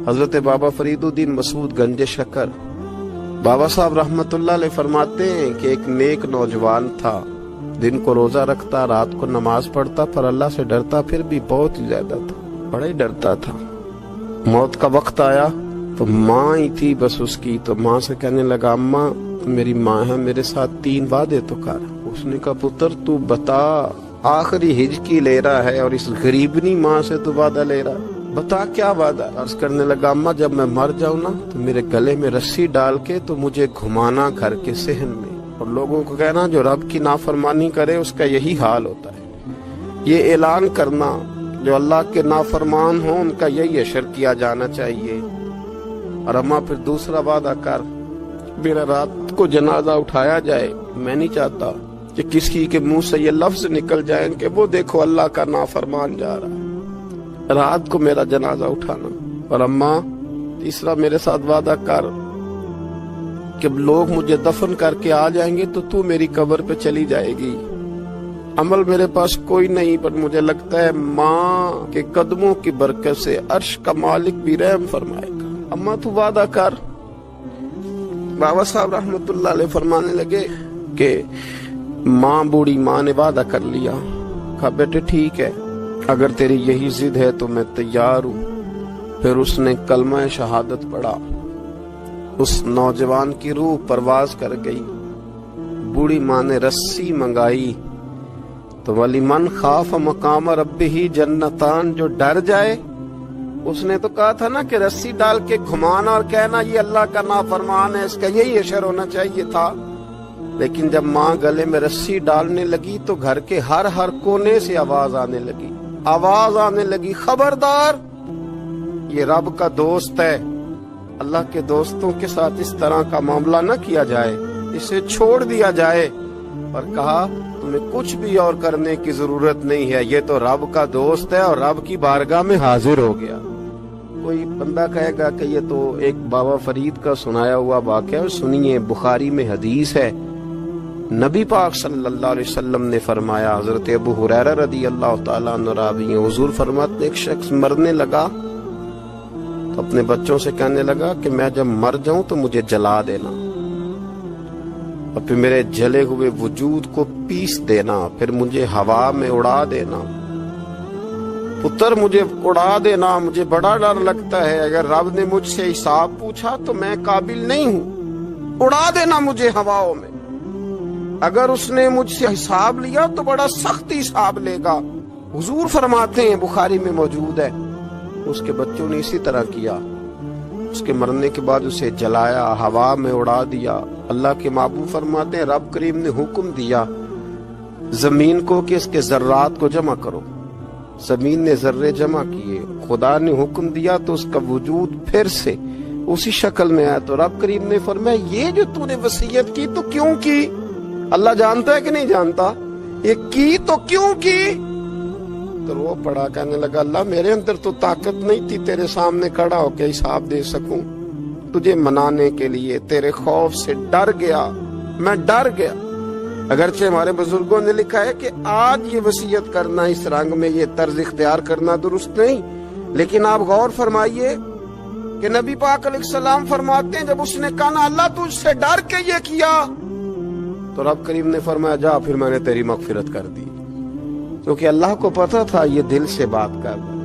حضرت بابا فریدالدین مسعود گنج شکر بابا صاحب رحمتullah علیہ فرماتے ہیں کہ ایک نیک نوجوان تھا، دن کو روزہ رکھتا، رات کو نماز پڑھتا، پر اللہ سے ڈرتا پھر بھی بہت ہی زیادہ تھا، بڑا ہی ڈرتا تھا۔ موت کا وقت آیا تو ماں ہی تھی بس اس کی، تو ماں سے کہنے لگا اماں میری ماں ہے، میرے ساتھ 3 وعدے تو کر۔ اس نے کہا پتر تو بتا، آخری ہجکی لے رہا ہے اور اس غریبنی ماں سے تو وعدہ لے رہا ہے، بتا کیا وعدہ۔ عرض کرنے لگا اماں جب میں مر جاؤں نا تو میرے گلے میں رسی ڈال کے تو مجھے گھمانا گھر کے صحن میں، اور لوگوں کو کہنا جو رب کی نافرمانی کرے اس کا یہی حال ہوتا ہے۔ یہ اعلان کرنا جو اللہ کے نافرمان ہوں ان کا یہی اشر کیا جانا چاہیے۔ اور اماں پھر دوسرا وعدہ کر، میرا رات کو جنازہ اٹھایا جائے، میں نہیں چاہتا کہ کسی کے منہ سے یہ لفظ نکل جائیں کہ وہ دیکھو اللہ کا نافرمان جا رہا ہے، رات کو میرا جنازہ اٹھانا۔ اور اماں تیسرا میرے ساتھ وعدہ کر کہ لوگ مجھے دفن کر کے آ جائیں گے تو میری قبر پہ چلی جائے گی۔ عمل میرے پاس کوئی نہیں، پر مجھے لگتا ہے ماں کے قدموں کی برکت سے عرش کا مالک بھی رحم فرمائے گا، اماں تو وعدہ کر۔ بابا صاحب رحمتullah علیہ فرمانے لگے کہ ماں بوڑھی ماں نے وعدہ کر لیا۔ کہا بیٹے ٹھیک ہے، اگر تیری یہی ضد ہے تو میں تیار ہوں۔ پھر اس نے کلمہ شہادت پڑھا، اس نوجوان کی روح پرواز کر گئی۔ بوڑھی ماں نے رسی منگائی تو وَلِمَنْ خَافَ مَقَامَ رَبِّهِ جَنَّتَانِ، جو ڈر جائے، اس نے تو کہا تھا نا کہ رسی ڈال کے گھمانا اور کہنا یہ اللہ کا نافرمان ہے، اس کا یہی اشر ہونا چاہیے تھا۔ لیکن جب ماں گلے میں رسی ڈالنے لگی تو گھر کے ہر کونے سے آواز آنے لگی خبردار یہ رب کا دوست ہے، اللہ کے دوستوں کے ساتھ اس طرح کا معاملہ نہ کیا جائے، اسے چھوڑ دیا جائے۔ اور کہا تمہیں کچھ بھی اور کرنے کی ضرورت نہیں ہے، یہ تو رب کا دوست ہے اور رب کی بارگاہ میں حاضر ہو گیا۔ کوئی بندہ کہے گا کہ یہ تو ایک بابا فرید کا سنایا ہوا واقعہ ہے، سنیے بخاری میں حدیث ہے، نبی پاک صلی اللہ علیہ وسلم نے فرمایا، حضرت ابو ہریرہ رضی اللہ تعالیٰ عنہ راوی ہیں، حضور فرماتے ایک شخص مرنے لگا تو اپنے بچوں سے کہنے لگا کہ میں جب مر جاؤں تو مجھے جلا دینا، اور پھر میرے جلے ہوئے وجود کو پیس دینا، پھر مجھے ہوا میں اڑا دینا۔ پتر مجھے اڑا دینا، مجھے بڑا ڈر لگتا ہے، اگر رب نے مجھ سے حساب پوچھا تو میں قابل نہیں ہوں، اڑا دینا مجھے ہواؤں میں، اگر اس نے مجھ سے حساب لیا تو بڑا سخت حساب لے گا۔ حضور فرماتے ہیں بخاری میں موجود ہے، اس کے بچوں نے اسی طرح کیا، اس کے مرنے کے بعد اسے جلایا، ہوا میں اڑا دیا۔ اللہ کے محبوب فرماتے ہیں رب کریم نے حکم دیا زمین کو کہ اس کے ذرات کو جمع کرو، زمین نے ذرے جمع کیے، خدا نے حکم دیا تو اس کا وجود پھر سے اسی شکل میں آیا۔ تو رب کریم نے فرمایا یہ جو تو نے وصیت کی تو کیوں کی؟ اللہ جانتا ہے کہ نہیں جانتا؟ یہ کی تو کیوں کی؟ تو وہ پڑا کہنے لگا اللہ میرے اندر تو طاقت نہیں تھی تیرے سامنے کھڑا ہو کے حساب دے سکوں، تجھے منانے کے لیے تیرے خوف سے ڈر گیا، میں ڈر گیا۔ اگرچہ ہمارے بزرگوں نے لکھا ہے کہ آج یہ وصیت کرنا اس رنگ میں یہ طرز اختیار کرنا درست نہیں، لیکن آپ غور فرمائیے کہ نبی پاک علیہ السلام فرماتے ہیں جب اس نے کہا نا اللہ تجھ سے ڈر کے یہ کیا، تو رب کریم نے فرمایا جا پھر میں نے تیری مغفرت کر دی، کیونکہ اللہ کو پتا تھا یہ دل سے بات کر رہا ہے۔